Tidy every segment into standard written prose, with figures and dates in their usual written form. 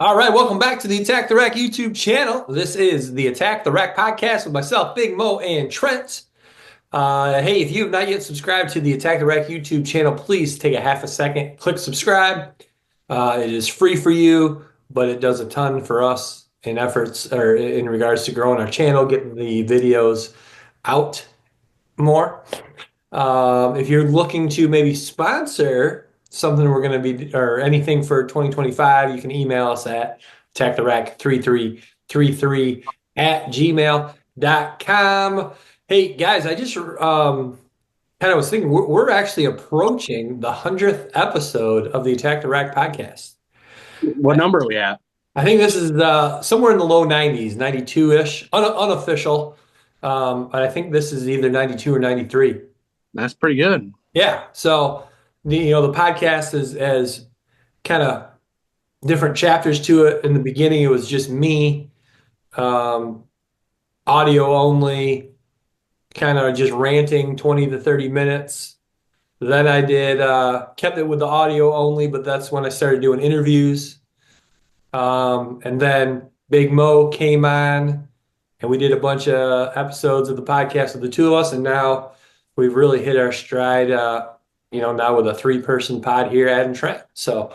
All right, welcome back to the Attack the Rack YouTube channel. This is the Attack the Rack podcast with myself, Big Mo, and Trent. Hey, if you have not yet subscribed to the Attack the Rack YouTube channel, please take a half a second, click subscribe. It is free for you, but it does a ton for us in efforts or in regards to growing our channel, getting the videos out more. If you're looking to maybe sponsor something we're going to be, or anything for 2025, you can email us at attacktherack3333 at gmail.com. Hey guys, I just kind of was thinking we're actually approaching the 100th episode of the Attack the Rack podcast. What number are we at? I think this is somewhere in the low 90s, 92-ish, unofficial. But I think this is either 92 or 93. That's pretty good. Yeah. So the podcast is kind of different chapters to it. In the beginning, it was just me, audio only, kind of just ranting 20 to 30 minutes. Then I did kept it with the audio only, but that's when I started doing interviews. And then Big Mo came on, and we did a bunch of episodes of the podcast with the two of us, and now we've really hit our stride, now with a 3-person pod here, adding Trent. So,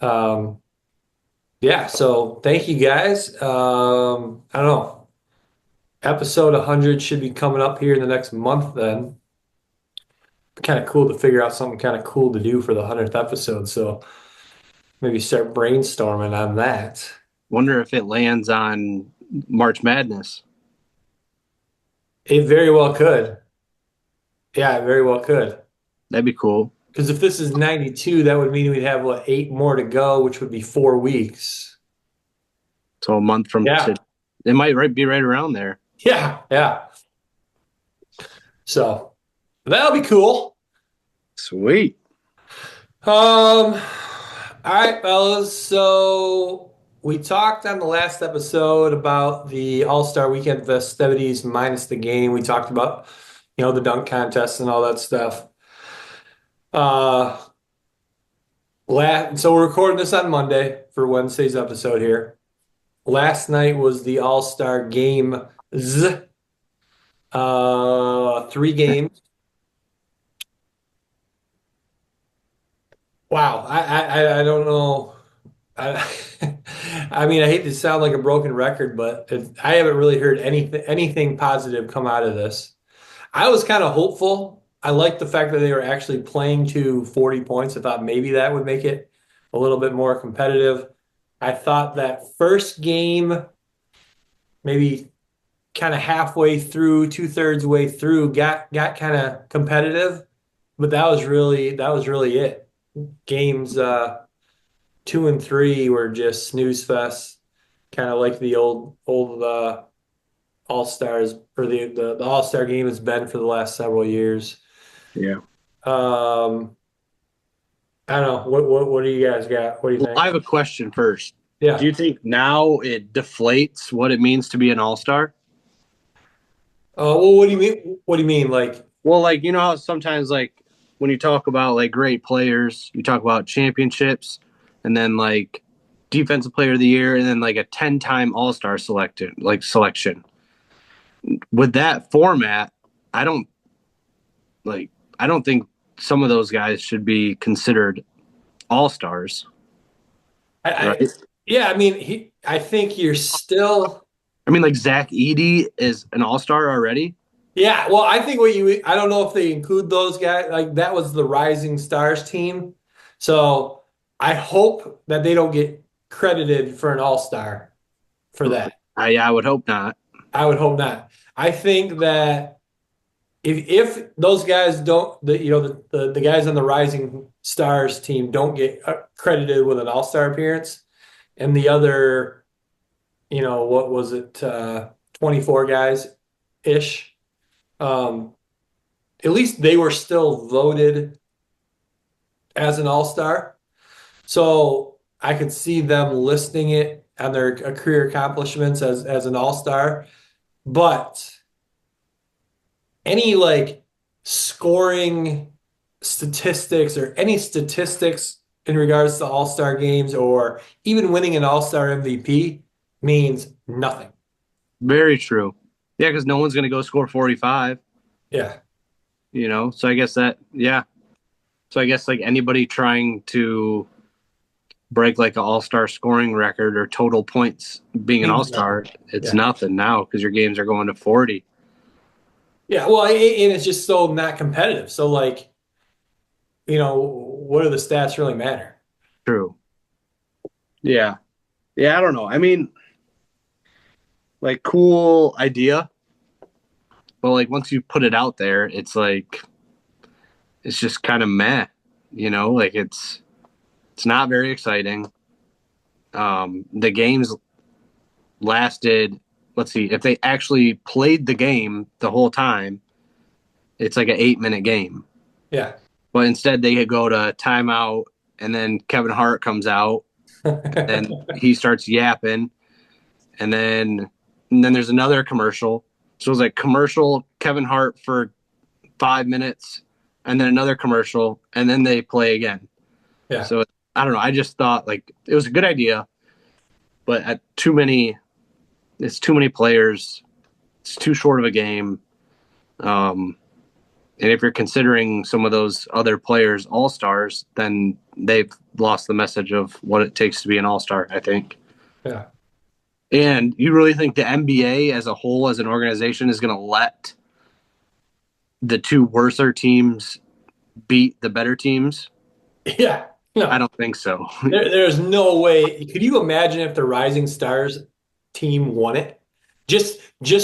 so thank you guys. I don't know. Episode 100 should be coming up here in the next month then. Kind of cool to figure out something kind of cool to do for the 100th episode. So maybe start brainstorming on that. Wonder if it lands on March Madness. It very well could. Yeah, it very well could. That'd be cool. Because if this is 92, that would mean we'd have, 8 more to go, which would be 4 weeks. So a month from today. It might be right around there. Yeah. So that'll be cool. Sweet. All right, fellas. So we talked on the last episode about the All-Star Weekend festivities minus the game. We talked about, the dunk contest and all that stuff. So we're recording this on Monday for Wednesday's episode here. Last night was the All-Star Games. 3 games. Wow, I don't know. I hate to sound like a broken record, but I haven't really heard anything positive come out of this. I was kind of hopeful. I liked the fact that they were actually playing to 40 points. I thought maybe that would make it a little bit more competitive. I thought that first game, maybe kind of halfway through, 2/3 way through, got kind of competitive, but that was really it. Games 2 and 3 were just snooze fest, kind of like the old All-Stars, or the All-Star game has been for the last several years. Yeah. I don't know. What do you guys got? What do you think? I have a question first. Yeah. Do you think now it deflates what it means to be an All-Star? Well, what do you mean? What do you mean? How sometimes when you talk about great players, you talk about championships, and then defensive player of the year, and then a 10-time All-Star selection. With that format, I don't think some of those guys should be considered All-Stars. I think you're still. Zach Edey is an All-Star already. Yeah, well, I think I don't know if they include those guys. That was the Rising Stars team. So I hope that they don't get credited for an All-Star for that. I would hope not. I would hope not. I think that if those guys don't, the guys on the Rising Stars team don't get credited with an All-Star appearance, and the other, what was it, 24 guys-ish, at least they were still voted as an All-Star. So I could see them listing it on their career accomplishments as an All-Star. But any scoring statistics or any statistics in regards to all-star games or even winning an all-star MVP means nothing. Very true. Yeah, because no one's going to go score 45, Yeah. So I guess that, yeah. So I guess like anybody trying to break like an all-star scoring record or total points being an Means nothing. all-star, it's Yeah. nothing now because your games are going to 40. Yeah. Well, and it's just so not competitive. So like, what do the stats really matter? True. Yeah. Yeah, I don't know. I mean, like cool idea, but like once you put it out there, it's like it's just kind of meh, like it's not very exciting. The games lasted, let's see, if they actually played the game the whole time, it's like an 8-minute game. Yeah. But instead they go to timeout and then Kevin Hart comes out and he starts yapping and then there's another commercial. So it was like commercial, Kevin Hart for 5 minutes, and then another commercial, and then they play again. Yeah. So I don't know. I just thought like it was a good idea, but it's too many players. It's too short of a game. And if you're considering some of those other players all stars, then they've lost the message of what it takes to be an all star, I think. Yeah. And you really think the NBA as a whole, as an organization, is going to let the two worser teams beat the better teams? Yeah. No. I don't think so. There's no way. Could you imagine if the Rising Stars team won it? Just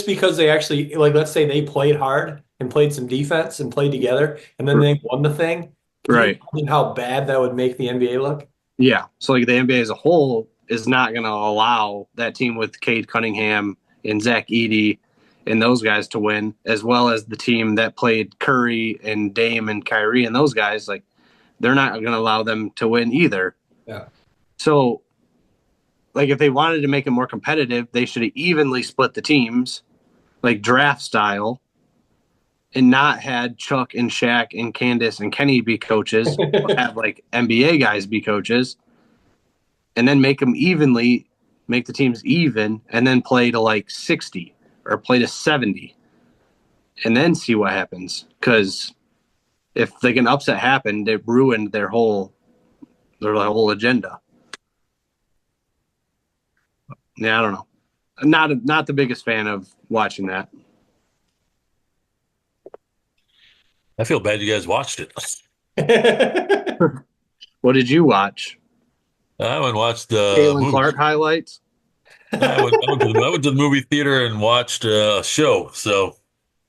because they actually like, let's say they played hard and played some defense and played together, and then they won the thing. Can you Right. imagine how bad that would make the NBA look? Yeah. So like the NBA as a whole is not going to allow that team with Cade Cunningham and Zach Edey and those guys to win, as well as the team that played Curry and Dame and Kyrie and those guys. Like they're not going to allow them to win either. Yeah. So like if they wanted to make it more competitive, they should have evenly split the teams, like draft style, and not had Chuck and Shaq and Candace and Kenny be coaches, have like NBA guys be coaches, and then make the teams even, and then play to like 60 or play to 70, and then see what happens. Because if like an upset happened, it ruined their whole agenda. Yeah, I don't know. Not the biggest fan of watching that. I feel bad you guys watched it. What did you watch? I went and watched the Caitlin movie. Clark highlights. I went to the movie theater and watched a show. So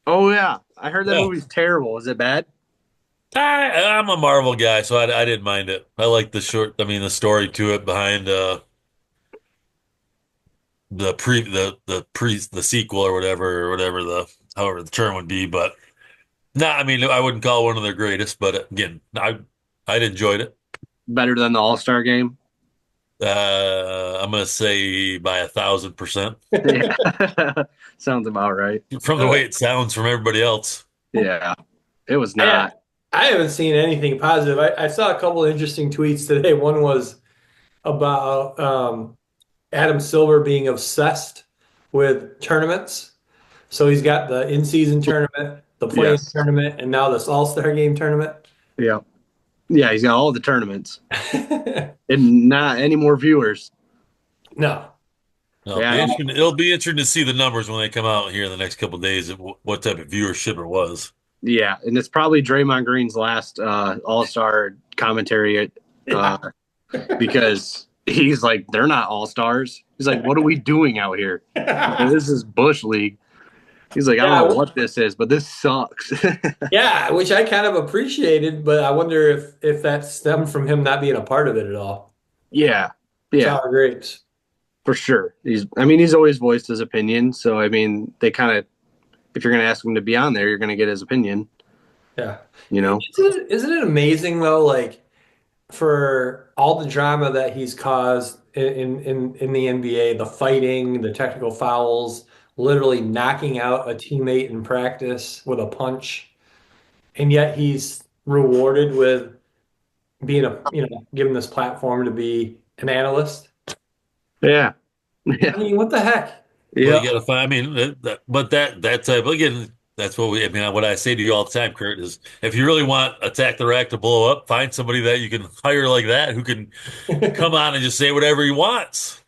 Oh yeah, I heard that yeah, movie's terrible. Is it bad? I'm a Marvel guy, so I didn't mind it. I like the story to it behind the sequel or whatever the however the term would be. But no, I mean I wouldn't call it one of their greatest. But again, I'd enjoyed it. Better than the All Star game. I'm gonna say by 1,000% Yeah, sounds about right. from the way it sounds from everybody else. Yeah, it was Yeah. not. I haven't seen anything positive. I saw a couple of interesting tweets today. One was about Adam Silver being obsessed with tournaments. So he's got the in-season tournament, the play-in Yes. tournament, and now this All-Star game tournament. Yeah, yeah. He's got all the tournaments and not any more viewers. No. No, Yeah. it'll be interesting to see the numbers when they come out here in the next couple of days, what type of viewership it was. Yeah, and it's probably Draymond Green's last All Star commentary because he's like, they're not All Stars. He's like, what are we doing out here? This is Bush League. He's like, I don't know what this is, but this sucks. Yeah, which I kind of appreciated, but I wonder if that stemmed from him not being a part of it at all. Yeah, yeah, Sour grapes. for sure. He's always voiced his opinion. So I mean, they kind of, if you're going to ask him to be on there, you're going to get his opinion. Yeah. You know? Isn't it amazing though, like for all the drama that he's caused in the NBA, the fighting, the technical fouls, literally knocking out a teammate in practice with a punch, and yet he's rewarded with being given this platform to be an analyst. Yeah. I mean, what the heck? Well, Yeah. you got to find. I mean, but that type again. That's what we. I mean, what I say to you all the time, Kurt, is if you really want Attack the Rack to blow up, find somebody that you can hire like that who can come on and just say whatever he wants.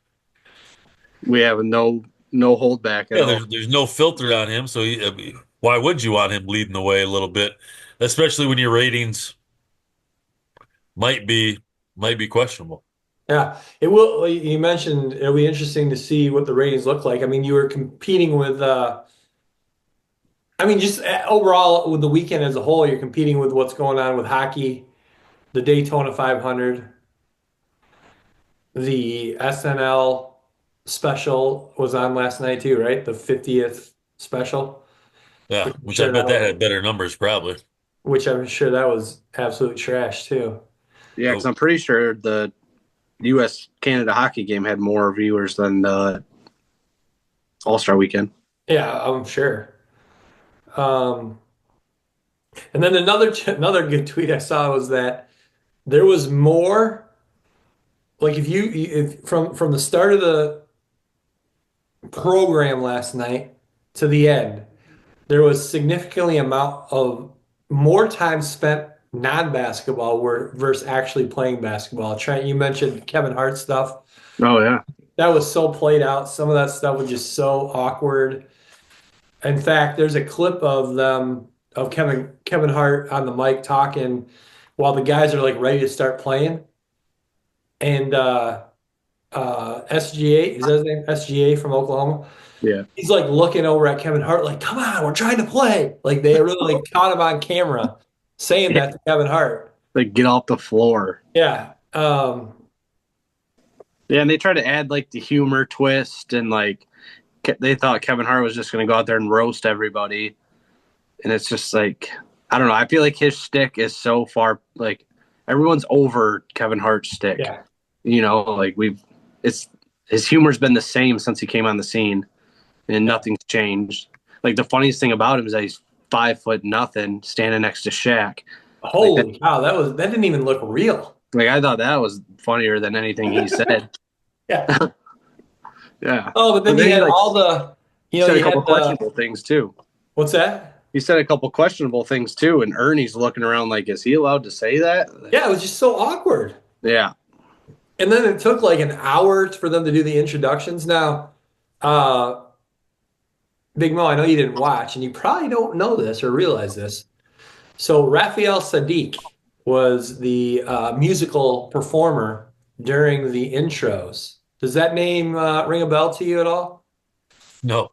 We have no hold back at Yeah, all. there's no filter on him, so I mean, why would you want him leading the way a little bit, especially when your ratings might be might be questionable. Yeah, it will. You mentioned it'll be interesting to see what the ratings look like. I mean, you were competing with, I mean, just overall with the weekend as a whole, you're competing with what's going on with hockey, the Daytona 500, the SNL special was on last night too, right? The 50th special, Yeah, which I'm which I sure bet that that was, had better numbers probably. which I'm sure that was absolute trash too. Yeah, because Oh, I'm pretty sure the U.S. Canada hockey game had more viewers than the All Star Weekend. Yeah, I'm sure. Um, and then another good tweet I saw was that there was more like if from the start of the program last night to the end, there was significantly amount of more time spent non-basketball where versus actually playing basketball. Trent, you mentioned Kevin Hart stuff. Oh yeah, That was so played out. Some of that stuff was just so awkward. In fact, there's a clip of them of Kevin Hart on the mic talking while the guys are like ready to start playing. And SGA, is that his name? SGA from Oklahoma. yeah. He's like looking over at Kevin Hart, like, come on, we're trying to play. Like they really like caught him on camera saying that to Kevin Hart. Like get off the floor. Yeah. Yeah, and they tried to add like the humor twist and like they thought Kevin Hart was just going to go out there and roast everybody, and it's just like I don't know. I feel like his shtick is so far like everyone's over Kevin Hart's shtick. Yeah. You know, like it's his humor's been the same since he came on the scene, and nothing's changed. Like the funniest thing about him is that he's 5 foot nothing, standing next to Shaq. Holy cow, that didn't even look real. Like I thought that was funnier than anything he said. Yeah. Yeah. Oh, but then But you then had he, like, all the, he said a you couple had the, questionable things too. what's that? He said a couple questionable things too, and Ernie's looking around like, is he allowed to say that? Yeah, it was just so awkward. Yeah. And then it took like an hour for them to do the introductions. Now, uh, Big Mo, I know you didn't watch, and you probably don't know this or realize this. So Raphael Sadiq was the musical performer during the intros. Does that name ring a bell to you at all? no.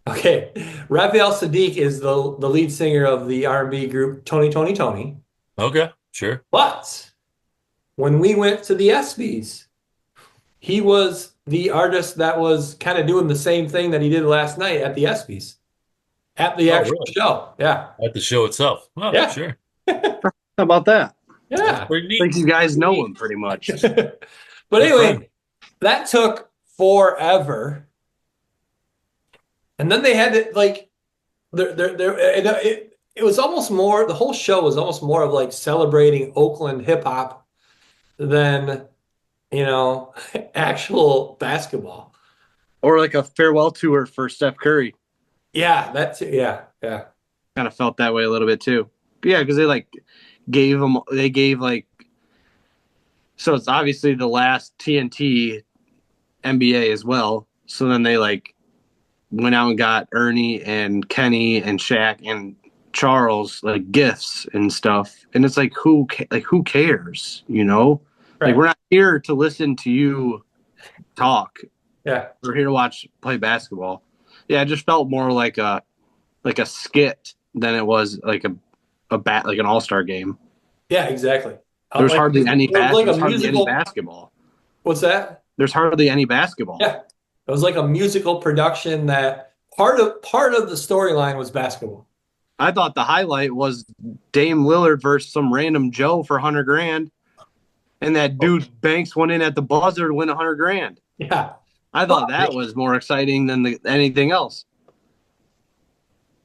Okay, Raphael Sadiq is the lead singer of the R&B group Tony Tony Tony. Okay. Sure. But when we went to the ESPYs, he was the artist that was kind of doing the same thing that he did last night at the ESPYs, at the Oh, actual really? show. Yeah, At the show itself. Oh, yeah, sure. How about that? That's yeah. pretty Like neat. you guys know him pretty much. But Good friend. anyway, that took forever. And then they had to like it was almost more the whole show was almost more of like celebrating Oakland hip hop than actual basketball. Or like a farewell tour for Steph Curry. Yeah, that's yeah, yeah. Kind of felt that way a little bit too. But yeah, because they gave like, so it's obviously the last TNT NBA as well. So then they like went out and got Ernie and Kenny and Shaq and Charles like gifts and stuff. And it's like who cares, you know? Right. Like we're not here to listen to you talk. Yeah. We're here to play basketball. Yeah, it just felt more like a skit than it was like like an all-star game. Yeah, exactly. There's Like, hardly any it was like a hardly any musical. basketball. What's that? There's hardly any basketball. Yeah. It was like a musical production that part of the storyline was basketball. I thought the highlight was Dame Lillard versus some random Joe for 100 grand. And that dude Banks went in at the buzzer to win 100 grand. Yeah. I thought that was more exciting than anything else.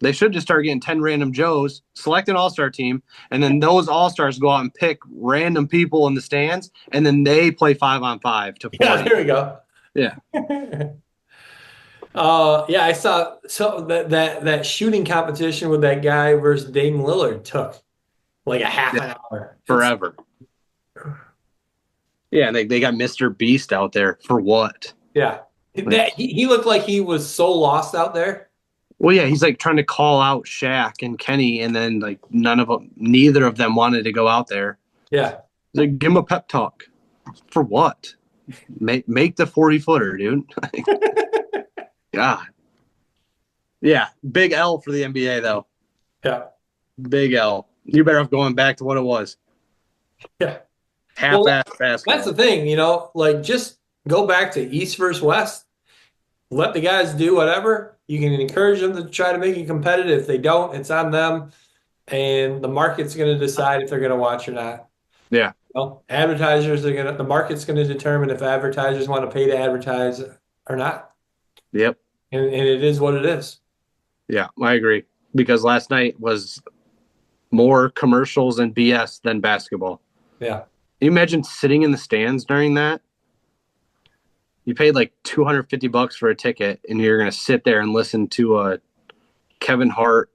They should just start getting 10 random Joes, select an all-star team, and then those all-stars go out and pick random people in the stands, and then they play 5-on-5 to 40. Yeah, there we go. Yeah. Yeah, I saw that shooting competition with that guy versus Dame Lillard took like a half an hour. Forever. Yeah, and they got Mr. Beast out there for what? Yeah. He looked like he was so lost out there. Well, yeah, he's like trying to call out Shaq and Kenny, and then like neither of them wanted to go out there. Yeah. He's like, give him a pep talk. For what? Make the 40-footer, dude. God. Yeah, big L for the NBA though. Yeah. Big L. You better off going back to what it was. Yeah. Half-ass basketball. That's the thing, like just go back to East versus West. Let the guys do whatever. You can encourage them to try to make it competitive. If they don't, it's on them. And the market's going to decide if they're going to watch or not. Yeah. Advertisers are the market's going to determine if advertisers want to pay to advertise or not. Yep. And it is what it is. Yeah, I agree. Because last night was more commercials and BS than basketball. Yeah. Can you imagine sitting in the stands during that? You paid like $250 for a ticket, and you're going to sit there and listen to a Kevin Hart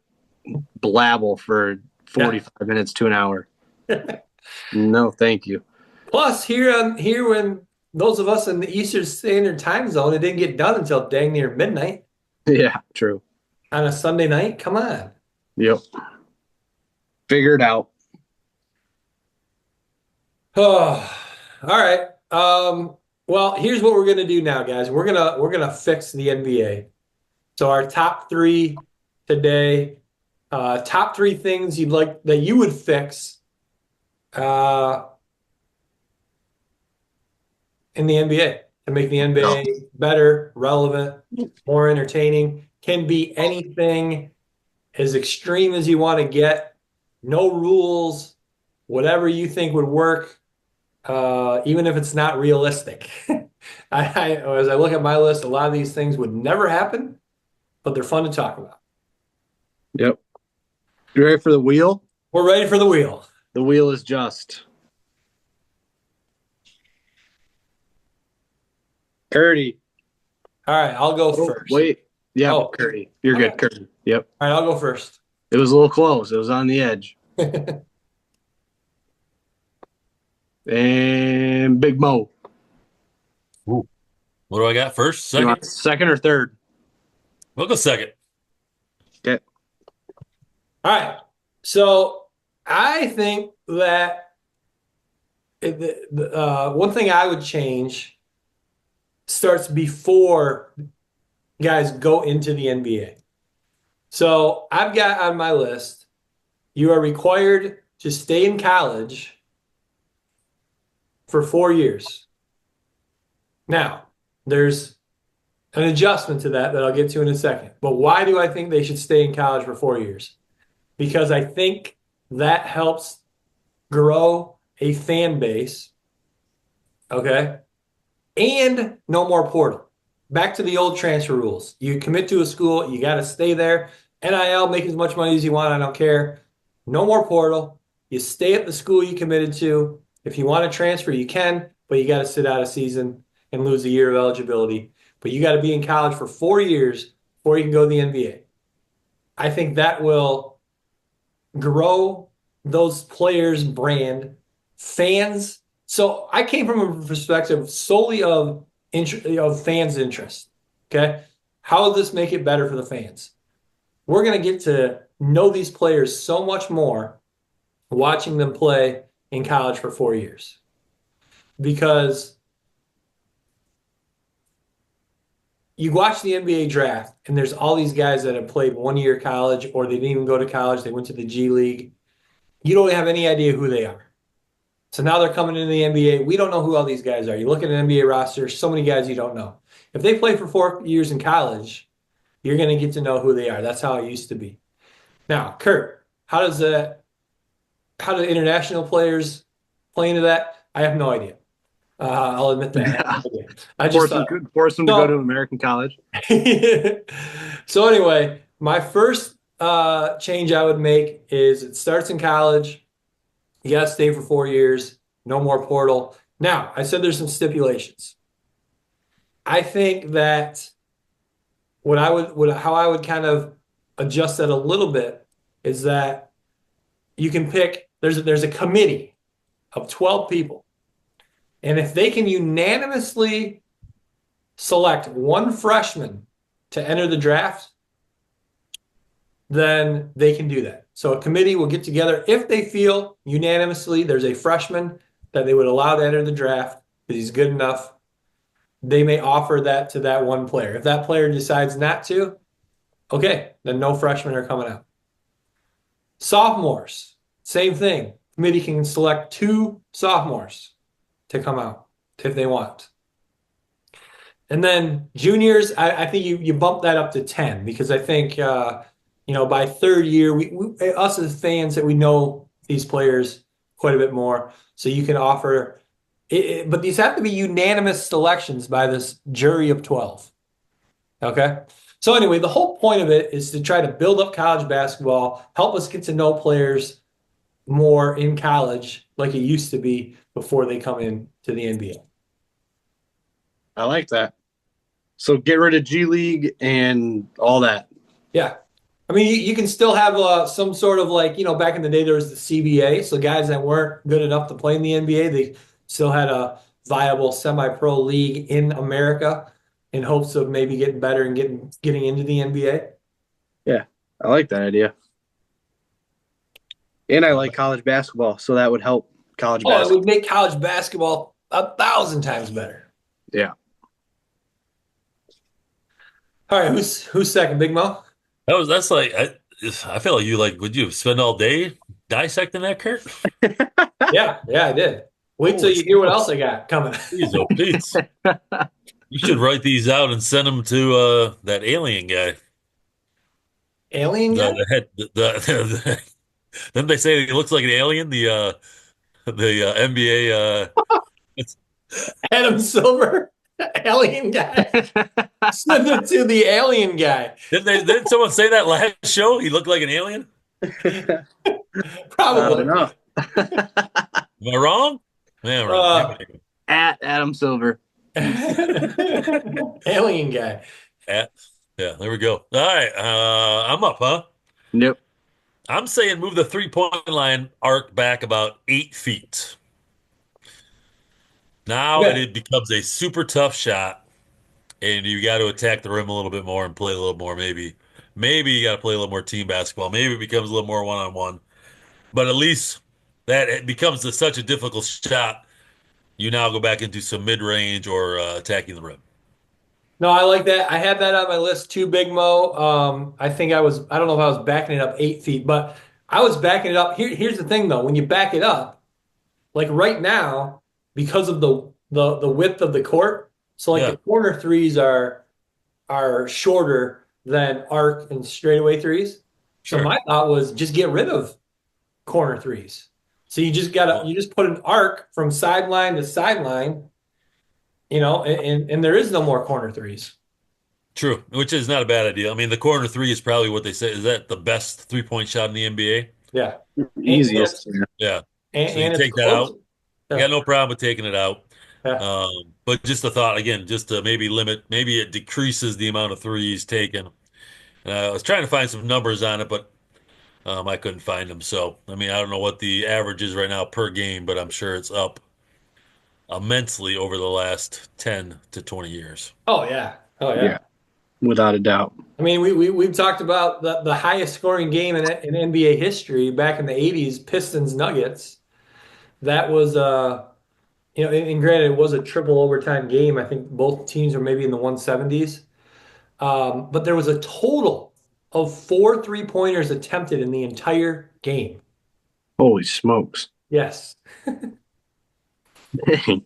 blabble for 45 minutes to an hour. No, thank you. Plus, here when those of us in the Eastern Standard Time Zone, it didn't get done until dang near midnight. Yeah, true. On a Sunday night? Come on. Yep. Figured out. Oh, all right. Well, here's what we're gonna do now, guys. We're gonna fix the NBA. So our top three today, top three things you'd like that you would fix in the NBA to make the NBA better, relevant, more entertaining. Can be anything as extreme as you want to get. No rules, whatever you think would work. Even if it's not realistic. As I look at my list, a lot of these things would never happen, but they're fun to talk about. Yep. You ready for the wheel? We're ready for the wheel. The wheel is just. Curdy. All right, I'll go first. Wait. Yeah, Oh. Curdy. You're good, Okay. Curdy. Yep. All right, I'll go first. It was a little close. It was on the edge. And Big Mo. What do I got first? You Second? want second or third? We'll go second. Okay. All right. So I think that one thing I would change starts before guys go into the NBA. So I've got on my list, you are required to stay in college for 4 years. Now, there's an adjustment to that I'll get to in a second. But why do I think they should stay in college for 4 years? Because I think that helps grow a fan base, okay? And no more portal. Back to the old transfer rules. You commit to a school, you got to stay there. NIL, make as much money as you want, I don't care. No more portal. You stay at the school you committed to. If you want to transfer, you can, but you got to sit out a season and lose a year of eligibility. But you got to be in college for 4 years before you can go to the NBA. I think that will grow those players' brand, fans. So I came from a perspective solely of fans' interest. Okay, how will this make it better for the fans? We're going to get to know these players so much more watching them play in college for 4 years, because you watch the NBA draft and there's all these guys that have played 1 year college, or they didn't even go to college. They went to the G League. You don't have any idea who they are. So now they're coming into the NBA. We don't know who all these guys are. You look at an NBA roster, so many guys you don't know. If they play for 4 years in college, you're going to get to know who they are. That's how it used to be. Now, Kurt, how do international players play into that? I have no idea. I'll admit that. Yeah. I just force them to go to American college. So anyway, my first change I would make is it starts in college. You got to stay for 4 years. No more portal. Now, I said there's some stipulations. I think that how I would kind of adjust that a little bit is that you can pick. There's a committee of 12 people, and if they can unanimously select one freshman to enter the draft, then they can do that. So a committee will get together if they feel unanimously there's a freshman that they would allow to enter the draft because he's good enough. They may offer that to that one player. If that player decides not to, okay, then no freshmen are coming out. Sophomores, same thing. Committee can select 2 sophomores to come out if they want. And then juniors, I think you bump that up to 10 because I think by 3rd year, us as fans that we know these players quite a bit more, so you can offer. But these have to be unanimous selections by this jury of 12. Okay. So anyway, the whole point of it is to try to build up college basketball, help us get to know players more in college like it used to be before they come in to the NBA. I like that. So get rid of G League and all that. Yeah. I mean, you can still have some sort of back in the day, there was the CBA. So guys that weren't good enough to play in the NBA, they still had a viable semi-pro league in America in hopes of maybe getting better and getting into the NBA. Yeah, I like that idea. And I like college basketball, so that would help college It basketball. would make college basketball 1,000 times better. Yeah. All right, who's second, Big Mo? That's like I feel like would you spend all day dissecting that, Kurt? Yeah, I did. Wait till you hear what else I got coming. Please, oh please. You should write these out and send them to that alien guy. Alien guy? Didn't they say he looks like an alien? The NBA Adam Silver, alien guy. Send it to the alien guy. Didn't someone say that last show? He looked like an alien? Probably. No. Am I wrong? Man, At Adam Silver. Alien guy. yeah, there we go. All right, I'm up, huh? Nope. I'm saying move the 3-point line arc back about 8 feet. Now it becomes a super tough shot, and you got to attack the rim a little bit more and play a little more. Maybe you got to play a little more team basketball. Maybe it becomes a little more one-on-one. But at least that it becomes such a difficult shot. You now go back into some mid-range or attacking the rim. No, I like that. I had that on my list too, Big Mo. I think I don't know if I was backing it up 8 feet, but I was backing it up. Here's the thing though, when you back it up, like right now, because of the width of the court, so the corner threes are shorter than arc and straightaway threes. Sure. So my thought was just get rid of corner threes. So you just put an arc from sideline to sideline, and there is no more corner threes. True, which is not a bad idea. I mean, the corner 3 is probably what they say. Is that the best 3-point shot in the NBA? Yeah. Easiest. Yeah. And so you it's take that close. out. You got no problem with taking it out. Yeah. But just a thought, again, just to maybe it decreases the amount of threes taken. I was trying to find some numbers on it, but I couldn't find them. So, I mean, I don't know what the average is right now per game, but I'm sure it's up immensely over the last 10 to 20 years. Oh yeah. Yeah. Without a doubt. I mean, we've talked about the highest scoring game in NBA history back in the 80s, Pistons Nuggets. That was and granted it was a triple overtime game. I think both teams were maybe in the 170s. But there was a total of 4 3-pointers attempted in the entire game. Holy smokes. Yes. Dang.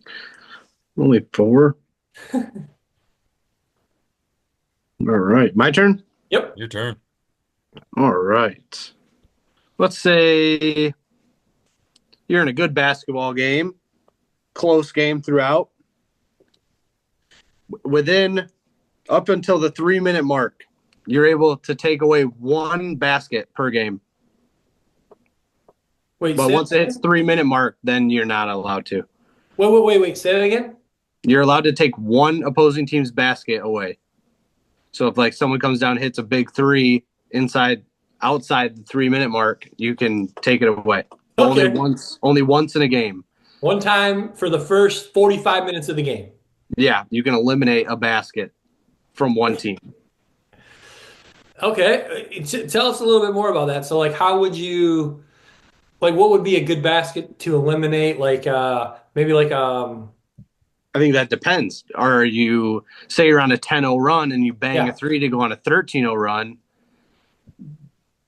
Only 4? All right. My turn? Yep. Your turn. All right. Let's say you're in a good basketball game, close game throughout. Within up until the 3-minute mark, You're able to take away one basket per game. Wait, But say once that it hits again? 3 minute mark, then you're not allowed to. Wait. Say that again? You're allowed to take one opposing team's basket away. So if like someone comes down, hits a big three outside the 3 minute mark, you can take it away. Okay. Only once in a game. One time for the first 45 minutes of the game. Yeah, you can eliminate a basket from one team. Okay. Tell us a little bit more about that. So, like, how would you, like, what would be a good basket to eliminate? Like, maybe like, I think that depends. Are you say you're on a 10-0 run and you bang yeah. a three to go on a 13-0 run,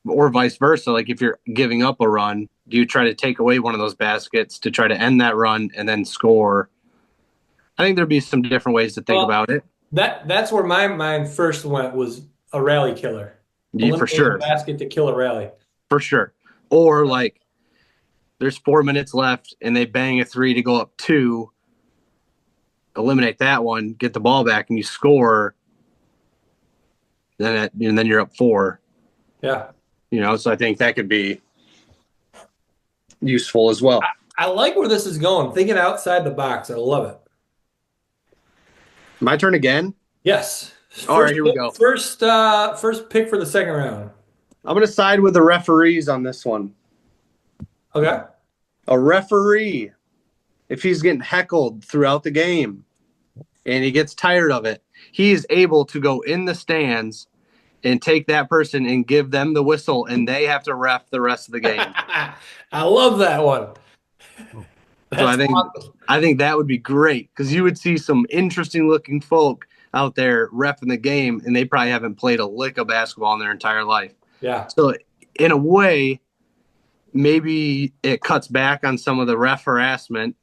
or vice versa? Like if you're giving up a run, do you try to take away one of those baskets to try to end that run and then score? I think there'd be some different ways to think Well, about it. that's where my mind first went was a rally killer. Yeah, for Eliminating a sure. basket to kill a rally. For sure. Or like there's 4 minutes left and they bang a three to go up two, eliminate that one, get the ball back, and you score. And then you're up four. Yeah. So I think that could be useful as well. I like where this is going. Thinking outside the box. I love it. My turn again. Yes. All right, here we go. First pick for the second round. I'm going to side with the referees on this one. Okay. A referee, if he's getting heckled throughout the game and he gets tired of it, he is able to go in the stands and take that person and give them the whistle, and they have to ref the rest of the game. I love that one. So I think that would be great because you would see some interesting looking folk out there reffing the game, and they probably haven't played a lick of basketball in their entire life. Yeah. So in a way, maybe it cuts back on some of the ref harassment,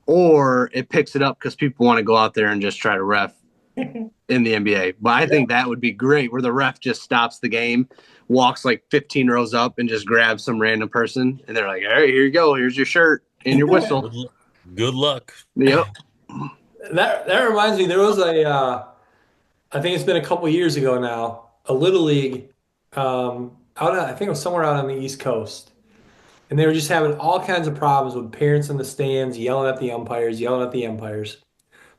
or it picks it up because people want to go out there and just try to ref in the NBA. But I think that would be great where the ref just stops the game, walks like 15 rows up and just grabs some random person. And they're like, all right, here you go. Here's your shirt and your whistle. Good luck. Yep. That reminds me, there was I think it's been a couple years ago now, a Little League I think it was somewhere out on the East Coast. And they were just having all kinds of problems with parents in the stands yelling at the umpires.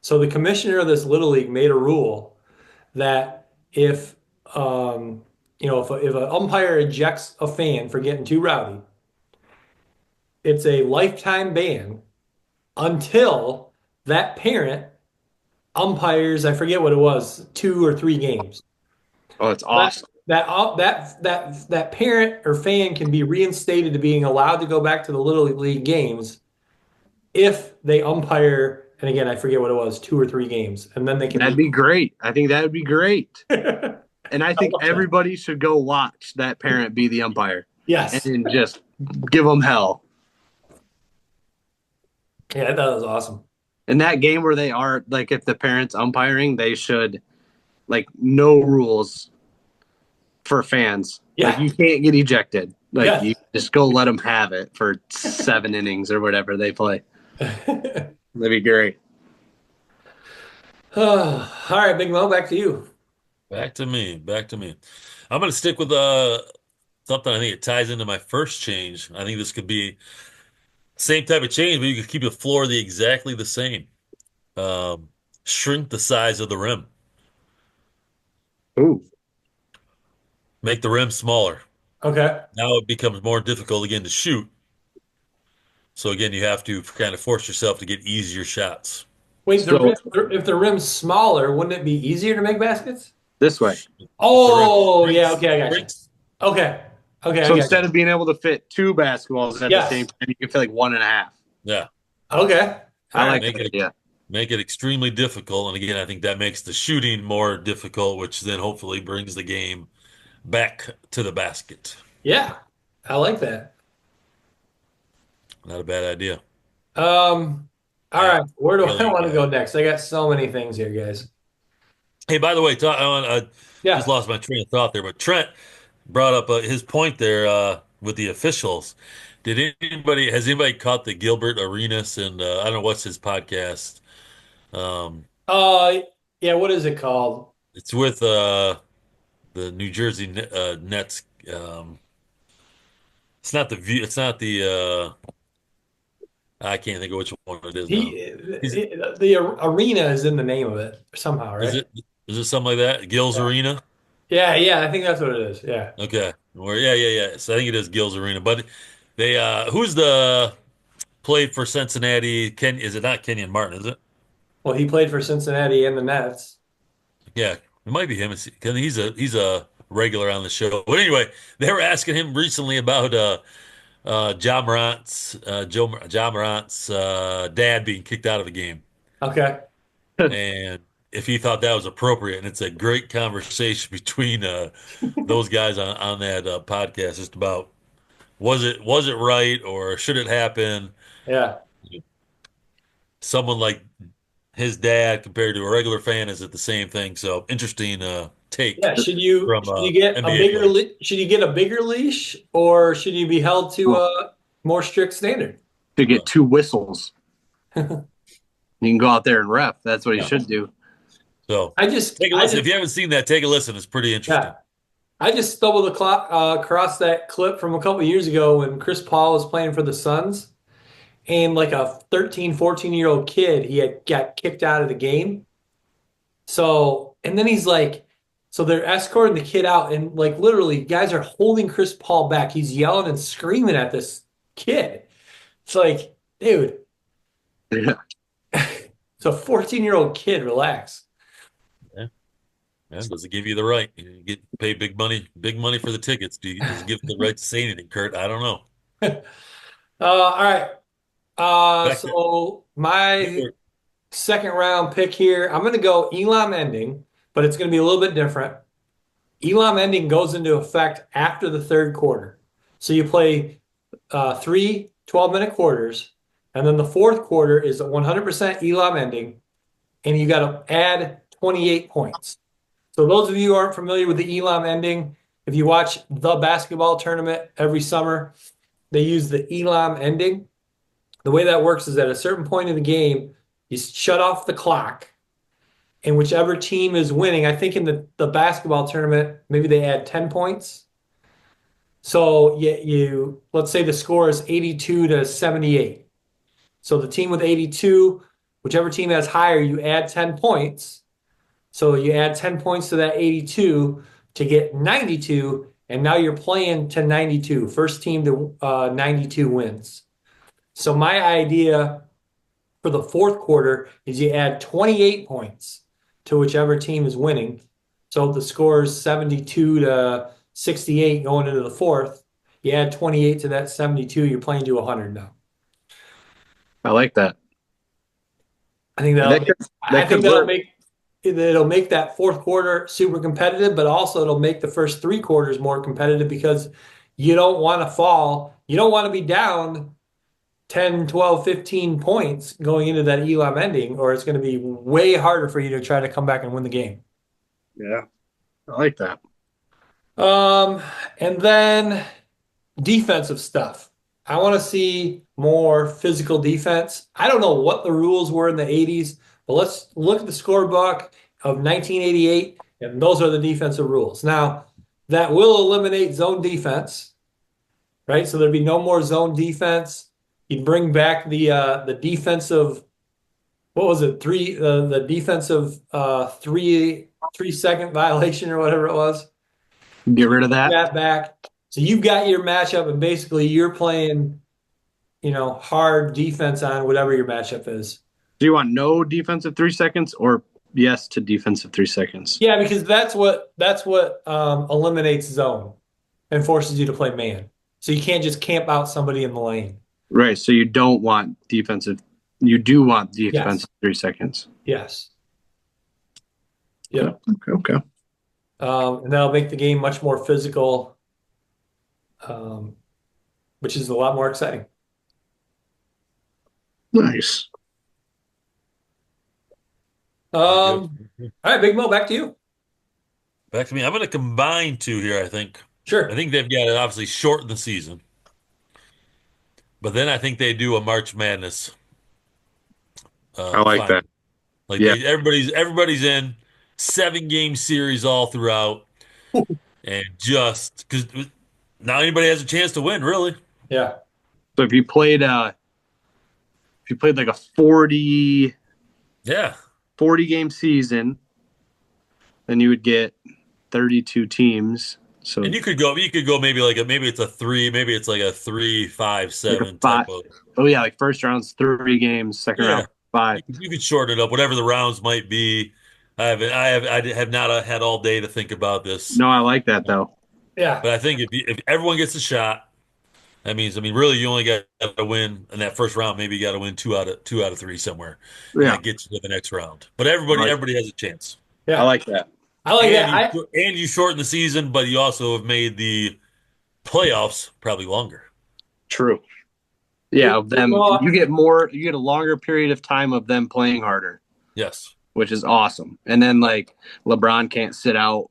So the commissioner of this Little League made a rule that if if an umpire ejects a fan for getting too rowdy, it's a lifetime ban until that parent umpires, I forget what it was, 2 or 3 games. Oh, it's awesome. That parent or fan can be reinstated to being allowed to go back to the Little League games if they umpire, and again, I forget what it was, 2 or 3 games, and then they can. That'd be great. I think that would be great. And I think love that. everybody should go watch that parent be the umpire Yes. and just give them hell. Yeah, I thought it was awesome. In that game where they are, like, if the parent's umpiring, they should, like, no rules for fans. Yeah. Like, you can't get ejected. Like, Yes. you just go let them have it for 7 innings or whatever they play. That'd be great. All right, Big Mo, back to you. Back to me. I'm going to stick with something I think it ties into my first change. I think this could be same type of change, but you could keep the floor exactly the same. Shrink the size of the rim. Ooh. Make the rim smaller. Okay. Now it becomes more difficult again to shoot. So again, you have to kind of force yourself to get easier shots. Wait, So- if the rim's smaller, wouldn't it be easier to make baskets? This way. Oh, The rim yeah. Okay, I got you. shrinks. Okay. Okay. So I got instead of being able to fit 2 basketballs at Yes. the same time, you can fit like 1.5. Yeah. you. Okay. I like Make that it- idea. Make it extremely difficult. And again, I think that makes the shooting more difficult, which then hopefully brings the game back to the basket. Yeah, I like that. Not a bad idea. All right, where do I Really, want to go next? I got so many things here, guys. Hey, by the way, I Yeah. just lost my train of thought there, but Trent brought up his point there with the officials. Has anybody caught the Gilbert Arenas and I don't know what's his podcast? Um, Yeah, what is it called? it's with the New Jersey Nets. It's not the view. It's not the. I can't think of which one it is now. Is The arena is in the name of it somehow, is right? it is it something like that? Gil's Yeah. Arena. Yeah, yeah, I think that's what it is. Yeah. Okay. Or yeah. So I think it is Gil's Arena. But they who's the played for Cincinnati? Ken is it not Kenyon Martin, is it? Well, he played for Cincinnati and the Nets. Yeah, it might be him. Because he's a regular on the show. But anyway, they were asking him recently about Ja Morant's dad being kicked out of the game, Okay. and if he thought that was appropriate. And it's a great conversation between those guys on that podcast, just about was it right or should it happen? Yeah. Someone like his dad compared to a regular fan, is it the same thing? So interesting take Yeah. from Should you get a NBA player. should you get a bigger leash or should you be held to Oh, a more strict standard? to get 2 whistles. You can go out there and ref. That's what he Yeah. should do. So take a I listen. just If you haven't seen that, take a listen. It's pretty interesting. yeah. I just stumbled across that clip from a couple of years ago when Chris Paul was playing for the Suns and like a 13, 14-year-old kid, he had got kicked out of the game. So, and then he's like, so they're escorting the kid out, and like literally, guys are holding Chris Paul back. He's yelling and screaming at this kid. It's like, dude, Yeah. it's a 14-year-old kid, relax. Yeah. Yeah. Does it give you the right? You get paid big money for the tickets. Does it give you the right to say anything, Kurt? I don't know. All right. Back to So my you. second round pick here, I'm going to go Elam Ending, but it's going to be a little bit different. Elam Ending goes into effect after the third quarter. So you play three 12-minute quarters, and then the fourth quarter is 100% Elam Ending, and you got to add 28 points. So those of you who aren't familiar with the Elam Ending, if you watch the basketball tournament every summer, they use the Elam Ending. The way that works is at a certain point in the game, you shut off the clock, and whichever team is winning, I think in the basketball tournament, maybe they add 10 points. So you let's say the score is 82 to 78. So the team with 82, whichever team has higher, you add 10 points. So you add 10 points to that 82 to get 92, and now you're playing to 92. First team to 92 wins. So my idea for the fourth quarter is you add 28 points to whichever team is winning. So if the score is 72 to 68 going into the fourth, you add 28 to that 72, you're playing to 100 now. I like that. I think That could, I that think could work. it'll make that fourth quarter super competitive, but also it'll make the first three quarters more competitive because you don't want to fall. You don't want to be down 10, 12, 15 points going into that Elam Ending, or it's going to be way harder for you to try to come back and win the game. Yeah. I like that. And then defensive stuff. I want to see more physical defense. I don't know what the rules were in the 80s, but let's look at the scorebook of 1988, and those are the defensive rules. Now, that will eliminate zone defense, right? So there'd be no more zone defense. You'd bring back the defensive, what was it? The defensive 3 second violation or whatever it was. Get rid of that. That back. So you've got your matchup, and basically you're playing, hard defense on whatever your matchup is. Do you want no defensive 3 seconds or yes to defensive 3 seconds? Yeah, because that's what eliminates zone and forces you to play man. So you can't just camp out somebody in the lane. Right. So you don't want defensive. You do want defensive Yes. 3 seconds. Yes. Yep. Okay. And that'll make the game much more physical, which is a lot more exciting. Nice. All right, Big Mo, back to you. Back to me. I'm going to combine two here, I think. Sure. I think they've got to obviously shorten the season. But then I think they do a March Madness. I like final. that. Like Yeah. everybody's in 7-game series all throughout. and just because now anybody has a chance to win, really. Yeah. So if you played like a 40 Yeah. 40 game season, then you would get 32 teams. So And you could go maybe it's a three, maybe it's like a three, five, like a seven type five. of Oh yeah, like first round's 3 games, second yeah. round 5. You could shorten it up, whatever the rounds might be. I have not had all day to think about this, No, I like that though. Yeah. but I think if everyone gets a shot, that means I mean really you only got to win in that first round. Maybe you got to win two out of three somewhere, and Yeah, that gets you to the next round. But I like, everybody has a chance, I Yeah. like that. I like that. and you shorten the season, but you also have made the playoffs probably longer. True. Yeah, of them Well, you get a longer period of time of them playing harder, Yes. which is awesome. And then like LeBron can't sit out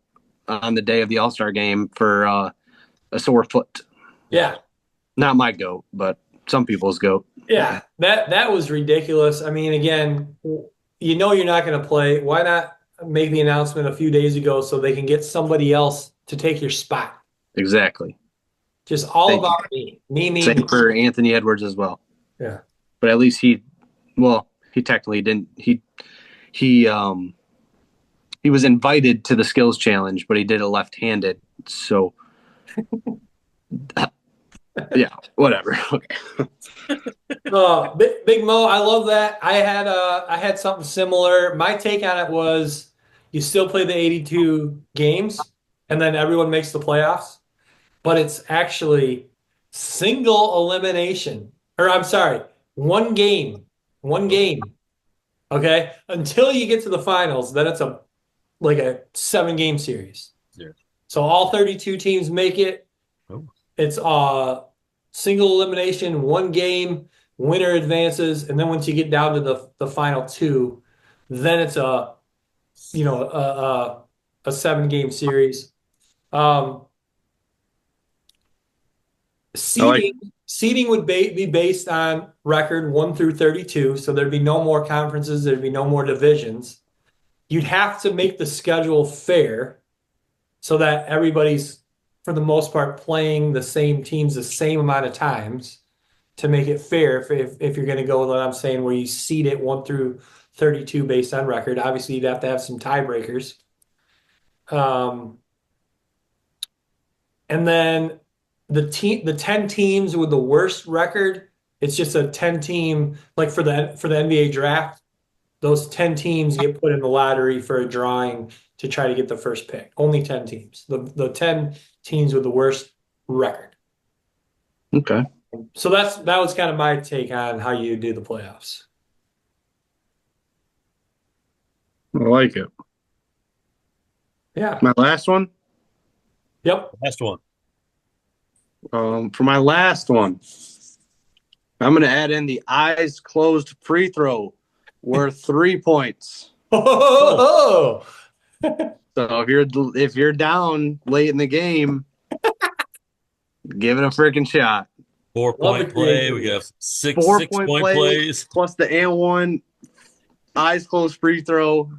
on the day of the All-Star game for a sore foot. yeah. Not my goat, but some people's goat. Yeah. That was ridiculous. I mean, again, you know you're not going to play. Why not make the announcement a few days ago so they can get somebody else to take your spot? Exactly. Just all Thank about me. Me. Same for Anthony Edwards as well. Yeah. But at least he technically didn't he was invited to the skills challenge, but he did it left-handed. So yeah, whatever. Okay. Big Mo, I love that. I had something similar. My take on it was you still play the 82 games and then everyone makes the playoffs, but it's actually single elimination. Or I'm sorry, one game. One game. Okay? Until you get to the finals, then it's a 7-game series. Yeah. So all 32 teams make it. Oh. It's single elimination, one game, winner advances, and then once you get down to the final two, then it's a 7-game series. Seeding would be based on record 1 through 32, so there'd be no more conferences, there'd be no more divisions. You'd have to make the schedule fair so that everybody's, for the most part, playing the same teams the same amount of times to make it fair. If you're going to go with what I'm saying, where you seed it 1 through 32 based on record, obviously you'd have to have some tiebreakers. And then the 10 teams with the worst record, it's just a 10 team, like for the NBA draft, those 10 teams get put in the lottery for a drawing to try to get the first pick. Only 10 teams. The 10 teams with the worst record. Okay. So that was kind of my take on how you do the playoffs. I like it. Yeah. My last one? Yep. Last one. For my last one, I'm going to add in the eyes closed free throw worth 3 points. Oh. So if you're down late in the game, give it a freaking shot. 4-point play. We got 6 point plays plus the and one eyes closed free throw.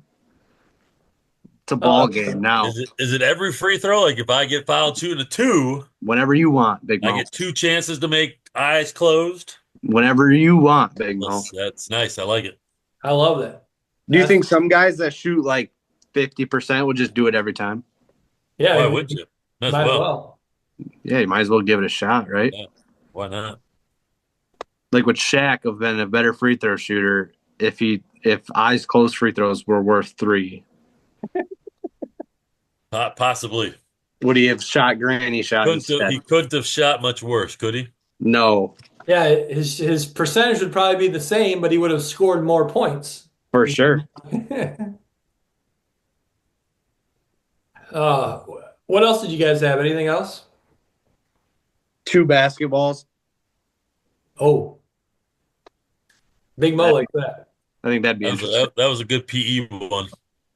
It's a ball game now. Is it every free throw? Like if I get fouled shooting a 2, Whenever you want, Big Mo. I get 2 chances to make eyes closed. Whenever you want, Big Mo. That's nice. I like it. I love that. Do you think some guys that shoot like 50% would just do it every time? Yeah. Why wouldn't you? Might as well. Yeah, you might as well give it a shot, right? Yeah. Why not? Like would Shaq have been a better free throw shooter if eyes closed free throws were worth 3? Possibly. Would he have shot granny shot instead? He couldn't have shot much worse, could he? No, Yeah, his percentage would probably be the same, but he would have scored more points. for sure. What else did you guys have? Anything else? 2 basketballs. Oh, Big Mo like that. I think that'd be interesting. That was a good PE one.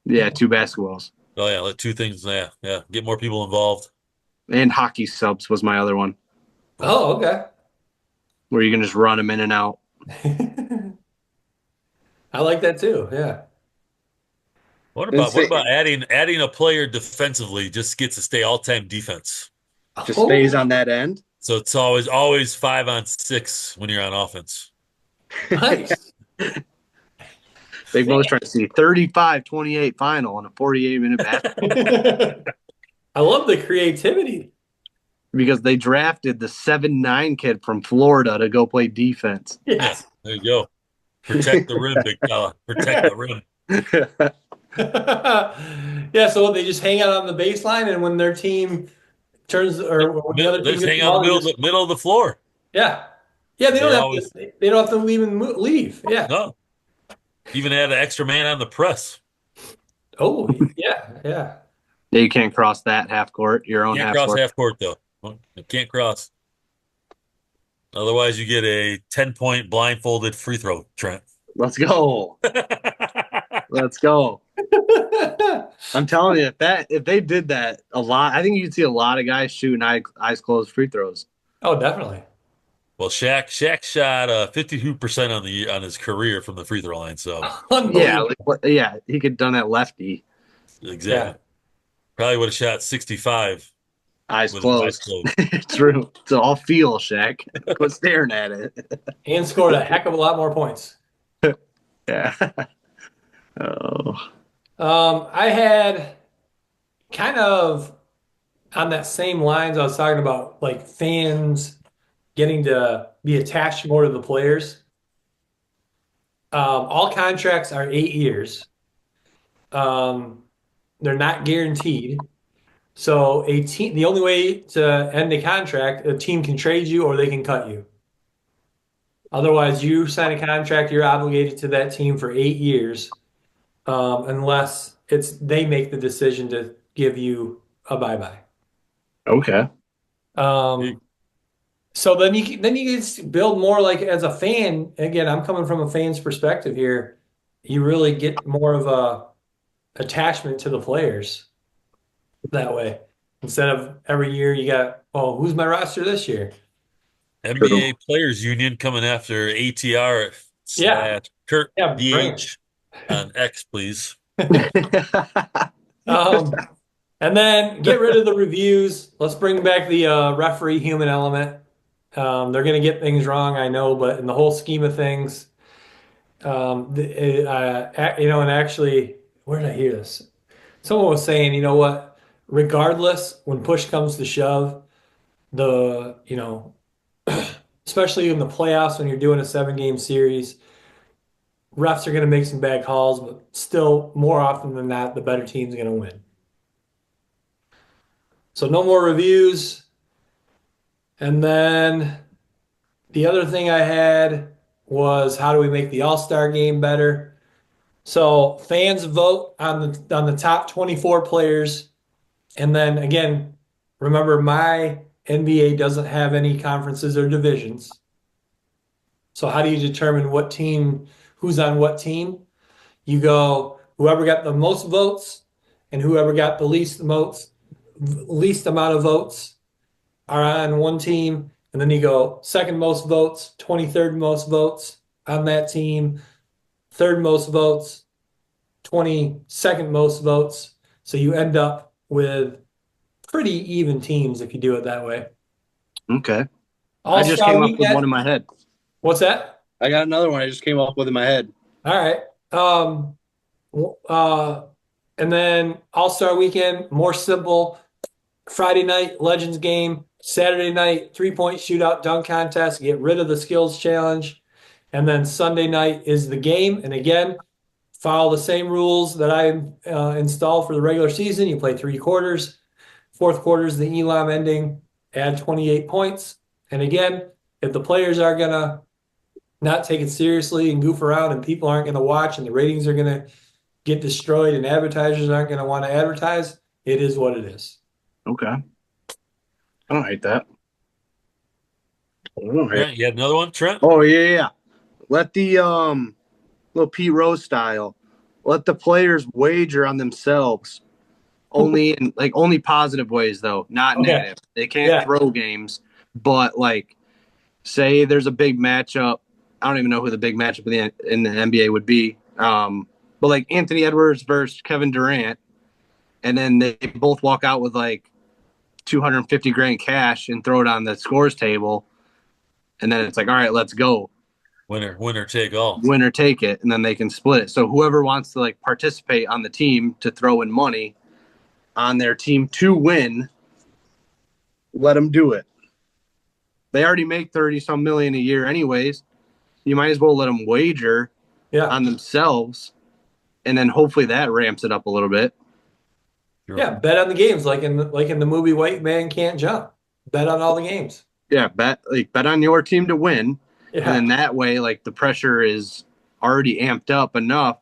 Yeah, 2 basketballs. Oh yeah, let 2 things. Yeah. Get more people involved. And hockey subs was my other one, Oh, okay. where you can just run them in and out. I like that too. Yeah. What about adding a player defensively just gets to stay all-time defense? Just Oh, stays on that end. So it's always 5-on-6 when you're on offense. nice. Big Mo's trying to see 35-28 final on a 48-minute basketball I love the creativity. because they drafted the 7'9" kid from Florida to go play defense. Yes. There you go. Protect the rim, big fella. Protect the rim. Yeah, so they just hang out on the baseline, and when their team turns, or when the other They team just gets hang the out in ball, the they just, middle of the floor. yeah, yeah, They're always they don't have to leave. Yeah. no. Even add an extra man on the press. Oh, yeah, yeah. Yeah, you can't cross that half court, your own Can't half cross court. half court though. You can't cross. Otherwise, you get a 10-point blindfolded free throw, Trent. Let's go. Let's go. I'm telling you, if they did that a lot, I think you'd see a lot of guys shooting eyes closed free throws. Oh, definitely. Well, Shaq shot 52% on his career from the free throw line. So Yeah, Unbelievable. yeah, he could have done that lefty, exactly, Yeah. probably would have shot 65 eyes with his eyes closed. closed. True. So I'll feel Shaq. Quit staring at it. And scored a heck of a lot more points. Yeah. Oh. I had kind of on that same lines I was talking about, like fans getting to be attached more to the players. All contracts are 8 years. They're not guaranteed. So a team, the only way to end a contract, a team can trade you or they can cut you. Otherwise, you sign a contract, you're obligated to that team for 8 years, unless they make the decision to give you a bye-bye. Okay. So then you can build more like as a fan. Again, I'm coming from a fan's perspective here. You really get more of a attachment to the players that way. Instead of every year you got, oh, who's my roster this year? NBA Players Union coming after ATR Yeah. / Kurt Yeah, bring BH on X, please. And then get rid of the reviews. Let's bring back the referee human element. They're going to get things wrong, I know, but in the whole scheme of things, and actually, where did I hear this? Someone was saying, you know what? Regardless, when push comes to shove, especially in the playoffs when you're doing a 7-game series, refs are going to make some bad calls, but still, more often than not, the better team's going to win. So no more reviews. And then the other thing I had was how do we make the All-Star game better? So fans vote on the top 24 players. And then again, remember my NBA doesn't have any conferences or divisions. So how do you determine who's on what team? You go whoever got the most votes and whoever got the least amount of votes are on one team, and then you go second most votes, 23rd most votes on that team, third most votes, 22nd most votes. So you end up with pretty even teams if you do it that way. Okay. All-Star I just came up with weekend. one in my head. What's that? I got another one I just came up with in my head. All right. And then All-Star weekend, more simple. Friday night, Legends game. Saturday night, 3-point shootout dunk contest. Get rid of the skills challenge. And then Sunday night is the game. And again, follow the same rules that I install for the regular season. You play 3 quarters. Fourth quarter is the Elam ending. Add 28 points. And again, if the players are going to not take it seriously and goof around and people aren't going to watch and the ratings are going to get destroyed and advertisers aren't going to want to advertise, it is what it is. Okay. I don't hate that. Yeah, you had another one, Trent? Oh, yeah. Let the little Pete Rose style, let the players wager on themselves. Only only positive ways though, not negative. They can't throw games, but like say there's a big matchup. I don't even know who the big matchup in the NBA would be. But like Anthony Edwards versus Kevin Durant, and then they both walk out with like 250 grand cash and throw it on the scores table, and then it's like, all right, let's go, Winner take all. winner take it, and then they can split it. So whoever wants to like participate on the team to throw in money on their team to win, let them do it. They already make 30 some million a year anyways. You might as well let them wager Yeah. on themselves, and then hopefully that ramps it up a little bit. Sure. Yeah, bet on the games like in the movie White Man Can't Jump. Bet on all the games. Yeah, bet on your team to win, Yeah. and then that way, like the pressure is already amped up enough,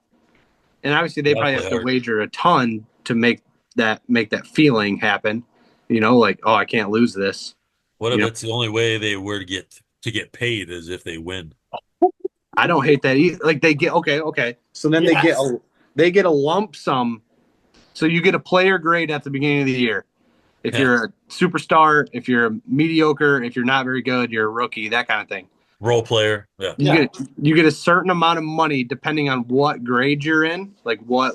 and obviously they probably have to Hard. wager a ton to make that feeling happen. You know, like, oh, I can't lose this. What if Yeah. it's the only way they were to get paid is if they win? I don't hate that either. Like they get okay. So then Yes. they get a lump sum. So you get a player grade at the beginning of the year. If Yeah. you're a superstar, if you're a mediocre, if you're not very good, you're a rookie, that kind of thing. Role player. Yeah. You get a certain amount of money depending on what grade you're in, like what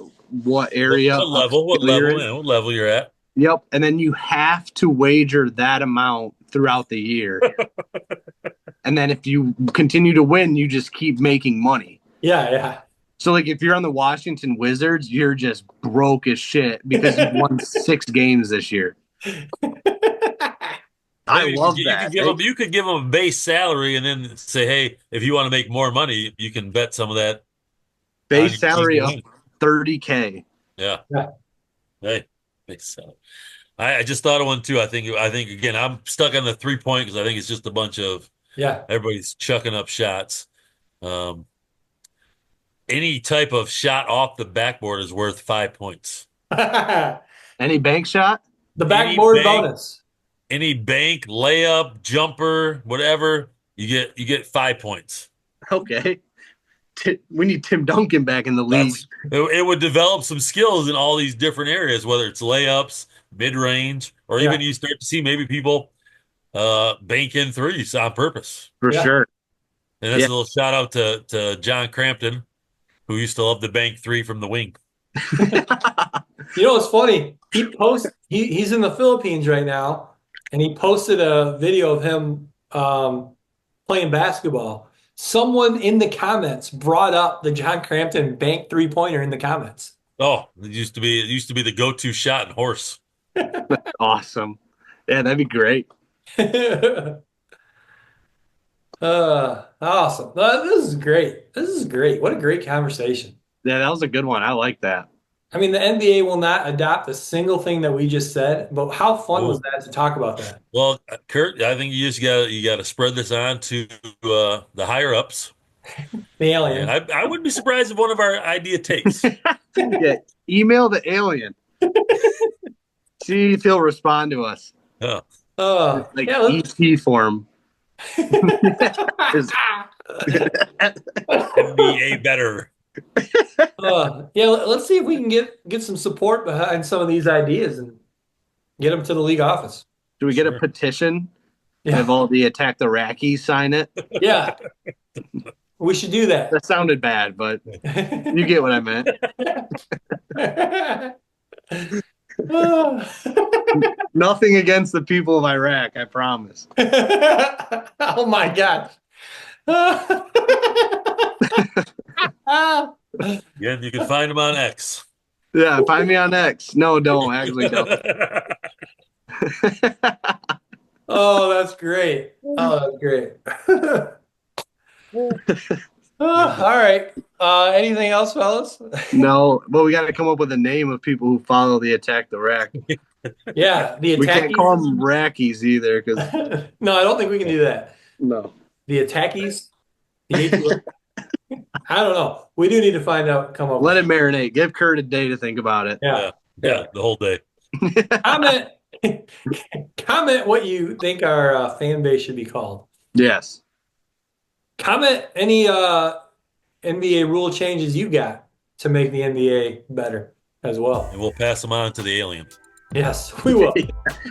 area, What level? What you're level? in. Yeah, what level you're at? Yep, and then you have to wager that amount throughout the year. And then if you continue to win, you just keep making money. Yeah. So like if you're on the Washington Wizards, you're just broke as shit because you won 6 games this year. I love that. You could give them a base salary and then say, hey, if you want to make more money, you can bet some of that. Base salary of on- $30K. Yeah. Yeah. Hey, base salary. I just thought of one too. I think again, I'm stuck on the 3-point because I think it's just a bunch of Yeah. everybody's chucking up shots. Any type of shot off the backboard is worth 5 points. The Any bank shot? backboard bank- bonus. Any bank, layup, jumper, whatever, you get 5 points. Okay. We need Tim Duncan back in the league. It would develop some skills in all these different areas, whether it's layups, mid range, or Yeah. even you start to see maybe people bank in threes on purpose. For Yeah. sure. And that's Yeah. a little shout out to John Crampton, who used to love the bank three from the wing. You know what's funny? He's in the Philippines right now, and he posted a video of him playing basketball. Someone in the comments brought up the John Crampton bank 3-pointer in the comments. Oh, it used to be the go-to shot in horse. Awesome. Yeah, that'd be great. Awesome. This is great. This is great. What a great conversation. Yeah, that was a good one. I like that. I mean, the NBA will not adopt a single thing that we just said, but how fun was that to talk about that? Well, Kurt, I think you just got to spread this on to the higher ups. The alien. And I wouldn't be surprised if one of our idea takes. Yeah, email the alien. See if he'll respond to us. Yeah. Like yeah, let's- ET form. NBA better. let's see if we can get some support behind some of these ideas and get them to the league office. Do we get Sure. a petition? Yeah. Have all the Attack the Rackies sign it? Yeah. We should do that. That sounded bad, but you get what I meant. Nothing against the people of Iraq, I promise. Oh my God. Again, you can find them on X. Yeah, find me on X. No, don't. Actually, don't. Oh, that's great. Oh, that's great. All right. Anything else, fellas? No, but we got to come up with a name of people who follow the Attack the Rack. Yeah, the We can't attackies. call them Rackies either, because No, I don't think we can do that. no. The attackies. I don't know. We do need to find out. Come up. Let it marinate. Give Kurt a day to think about it. Yeah. Yeah, the whole day. Comment. Comment what you think our fan base should be called. Yes. Comment any NBA rule changes you got to make the NBA better as well. And we'll pass them on to the alien. Yes, we will.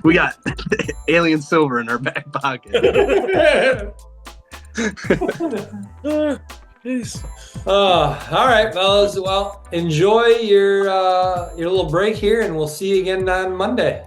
We got alien silver in our back pocket. Jeez. All right, fellas. Well, enjoy your little break here, and we'll see you again on Monday.